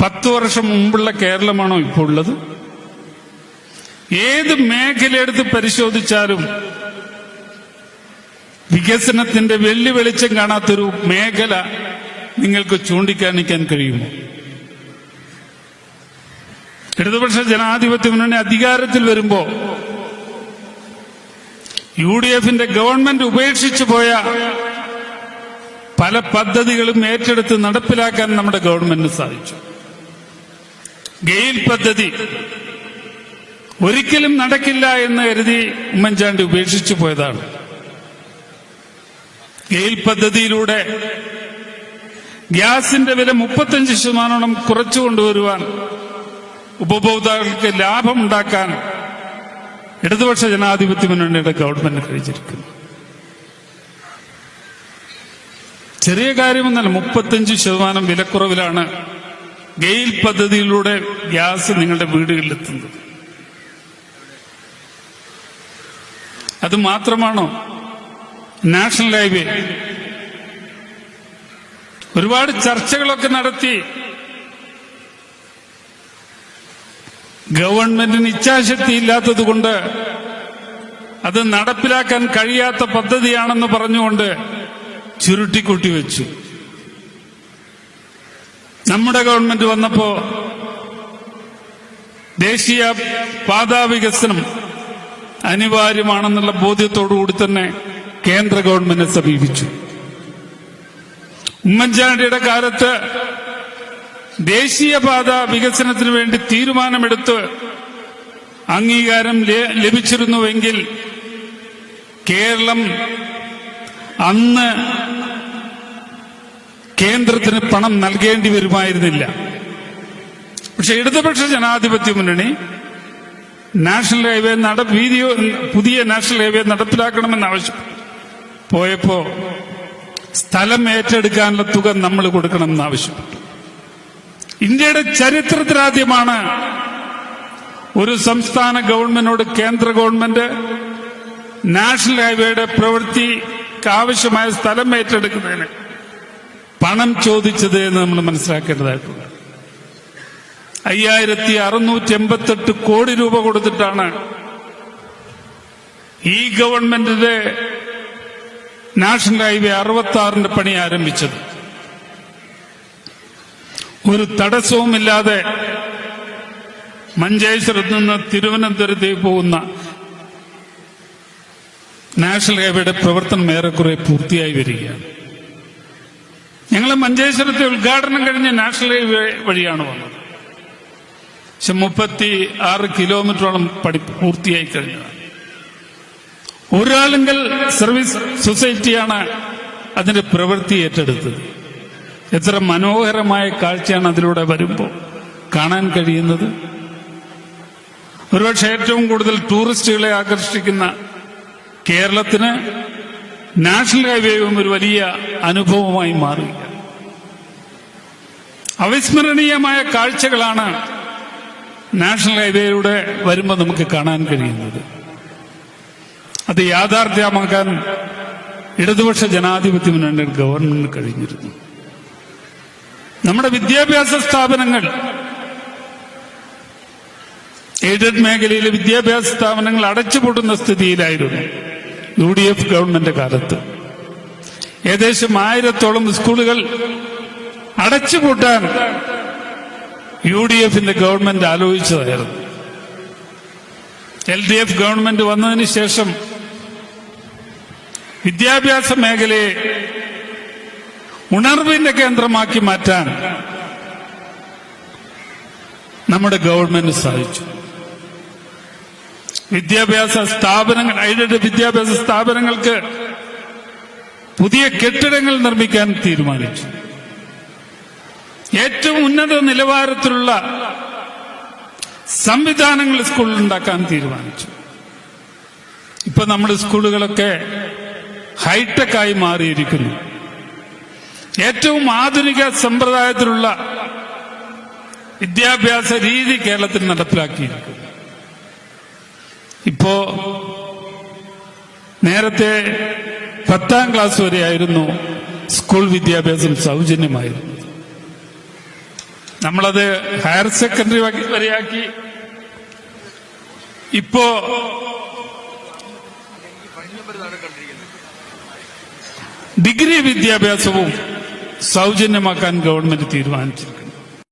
10 വർഷം മുമ്പുള്ള കേരളമാണോ ഇപ്പോൾ ഉള്ളത്? ഏത് മേഖലയെടുത്ത് പരിശോധിച്ചാലും വികസനത്തിന്റെ വെള്ളിവെളിച്ചം കാണാത്തൊരു മേഖല നിങ്ങൾക്ക് ചൂണ്ടിക്കാണിക്കാൻ കഴിയുമോ? ഇടതുപക്ഷ ജനാധിപത്യ മുന്നണി അധികാരത്തിൽ വരുമ്പോ UDFന്റെ ഗവൺമെന്റ് ഉപേക്ഷിച്ചു പോയ പല പദ്ധതികളും ഏറ്റെടുത്ത് നടപ്പിലാക്കാൻ നമ്മുടെ ഗവൺമെന്റിന് സാധിച്ചു. ഗെയിൽ പദ്ധതി ഒരിക്കലും നടക്കില്ല എന്ന് കരുതി ഉമ്മൻചാണ്ടി ഉപേക്ഷിച്ചു പോയതാണ്. ഗെയിൽ പദ്ധതിയിലൂടെ ഗ്യാസിന്റെ വില 35% കുറച്ചു കൊണ്ടുവരുവാൻ, ഉപഭോക്താക്കൾക്ക് ലാഭമുണ്ടാക്കാൻ ഇടതുപക്ഷ ജനാധിപത്യ മുന്നണിയുടെ ഗവൺമെന്റ് കഴിച്ചിരിക്കുന്നു. ചെറിയ കാര്യമൊന്നല്ല, 35% വിലക്കുറവിലാണ് ഗെയിൽ പദ്ധതിയിലൂടെ ഗ്യാസ് നിങ്ങളുടെ വീടുകളിലെത്തുന്നത്. അത് മാത്രമാണോ? നാഷണൽ ഹൈവേ ഒരുപാട് ചർച്ചകളൊക്കെ നടത്തി ഗവൺമെന്റിന് ഇച്ഛാശക്തി ഇല്ലാത്തതുകൊണ്ട് അത് നടപ്പിലാക്കാൻ കഴിയാത്ത പദ്ധതിയാണെന്ന് പറഞ്ഞുകൊണ്ട് ചുരുട്ടിക്കൂട്ടി വെച്ചു. നമ്മുടെ ഗവൺമെന്റ് വന്നപ്പോ ദേശീയ പാതാ വികസനം അനിവാര്യമാണെന്നുള്ള ബോധ്യത്തോടുകൂടി തന്നെ കേന്ദ്ര ഗവൺമെന്റിനെ സമീപിച്ചു. ഉമ്മൻചാണ്ടിയുടെ കാലത്ത് ദേശീയപാത വികസനത്തിന് വേണ്ടി തീരുമാനമെടുത്ത് അംഗീകാരം ലഭിച്ചിരുന്നുവെങ്കിൽ കേരളം അന്ന് കേന്ദ്രത്തിന് പണം നൽകേണ്ടി വരുമായിരുന്നില്ല. പക്ഷെ ഇടതുപക്ഷ ജനാധിപത്യ മുന്നണി നാഷണൽ ഹൈവേ പുതിയ നാഷണൽ ഹൈവേ നടപ്പിലാക്കണമെന്ന് ആവശ്യപ്പെട്ടു പോയപ്പോ സ്ഥലം ഏറ്റെടുക്കാനുള്ള തുക നമ്മൾ കൊടുക്കണമെന്ന് ആവശ്യപ്പെട്ടു. ഇന്ത്യയുടെ ചരിത്രത്തിലാദ്യമാണ് ഒരു സംസ്ഥാന ഗവൺമെന്റിനോട് കേന്ദ്ര ഗവൺമെന്റ് നാഷണൽ ഹൈവേയുടെ പ്രവൃത്തിക്ക് ആവശ്യമായ സ്ഥലം ഏറ്റെടുക്കുന്നതിന് പണം ചോദിച്ചത് എന്ന് നമ്മൾ മനസ്സിലാക്കേണ്ടതായിട്ടുണ്ട്. 5688 കോടി രൂപ കൊടുത്തിട്ടാണ് ഈ ഗവൺമെന്റിന്റെ നാഷണൽ ഹൈവേ 66ന്റെ പണി ആരംഭിച്ചത്. ഒരു തടസ്സവുമില്ലാതെ മഞ്ചേശ്വരത്ത് നിന്ന് തിരുവനന്തപുരത്തേക്ക് പോകുന്ന നാഷണൽ ഹൈവേയുടെ പ്രവർത്തനം ഏറെക്കുറെ പൂർത്തിയായി വരികയാണ്. ഞങ്ങൾ മഞ്ചേശ്വരത്തെ ഉദ്ഘാടനം കഴിഞ്ഞ നാഷണൽ ഹൈവേ വഴിയാണ് വന്നത്. പക്ഷെ 36 കിലോമീറ്ററോളം പൂർത്തിയായി കഴിഞ്ഞതാണ്. ഒരാളെങ്കിൽ സർവീസ് സൊസൈറ്റിയാണ് അതിന്റെ പ്രവൃത്തി ഏറ്റെടുത്തത്. എത്ര മനോഹരമായ കാഴ്ചയാണ് അതിലൂടെ വരുമ്പോൾ കാണാൻ കഴിയുന്നത്. ഒരുപക്ഷെ ഏറ്റവും കൂടുതൽ ടൂറിസ്റ്റുകളെ ആകർഷിക്കുന്ന കേരളത്തിന് നാഷണൽ ഹൈവേയും ഒരു വലിയ അനുഭവമായി മാറുക. അവിസ്മരണീയമായ കാഴ്ചകളാണ് നാഷണൽ ഹൈവേയിലൂടെ വരുമ്പോൾ നമുക്ക് കാണാൻ കഴിയുന്നത്. അത് യാഥാർത്ഥ്യമാക്കാൻ ഇടതുപക്ഷ ജനാധിപത്യ മുന്നണിയുടെ ഗവൺമെന്റിന് കഴിഞ്ഞിരുന്നു. നമ്മുടെ വിദ്യാഭ്യാസ സ്ഥാപനങ്ങൾ, എയ്ഡഡ് മേഖലയിലെ വിദ്യാഭ്യാസ സ്ഥാപനങ്ങൾ അടച്ചുപൂട്ടുന്ന സ്ഥിതിയിലായിരുന്നു UDF ഗവൺമെന്റ് കാലത്ത്. ഏകദേശം 1000-ഓളം സ്കൂളുകൾ അടച്ചുപൂട്ടാൻ UDFന്റെ ഗവൺമെന്റ് ആലോചിച്ചതായിരുന്നു. LDF ഗവൺമെന്റ് വന്നതിന് ശേഷം വിദ്യാഭ്യാസ മേഖലയെ ഉണർവിന്റെ കേന്ദ്രമാക്കി മാറ്റാൻ നമ്മുടെ ഗവൺമെന്റ് സാധിച്ചു. വിദ്യാഭ്യാസ സ്ഥാപനങ്ങൾ, എയ്ഡഡ് വിദ്യാഭ്യാസ സ്ഥാപനങ്ങൾക്ക് പുതിയ കെട്ടിടങ്ങൾ നിർമ്മിക്കാൻ തീരുമാനിച്ചു. ഏറ്റവും ഉന്നത നിലവാരത്തിലുള്ള സംവിധാനങ്ങൾ സ്കൂളിൽ ഉണ്ടാക്കാൻ തീരുമാനിച്ചു. ഇപ്പൊ നമ്മുടെ സ്കൂളുകളൊക്കെ ഹൈടെക് ആയി മാറിയിരിക്കുന്നു. ഏറ്റവും ആധുനിക സമ്പ്രദായത്തിലുള്ള വിദ്യാഭ്യാസ രീതി കേരളത്തിൽ നടപ്പിലാക്കിയിരിക്കുന്നു. ഇപ്പോ നേരത്തെ 10ാം ക്ലാസ് വരെയായിരുന്നു സ്കൂൾ വിദ്യാഭ്യാസം സൗജന്യമായിരുന്നു. നമ്മളത് ഹയർ സെക്കൻഡറി വരെയാക്കി. ഇപ്പോ ഡിഗ്രി വിദ്യാഭ്യാസവും സൗജന്യമാക്കാൻ ഗവൺമെന്റ് തീരുമാനിച്ചു.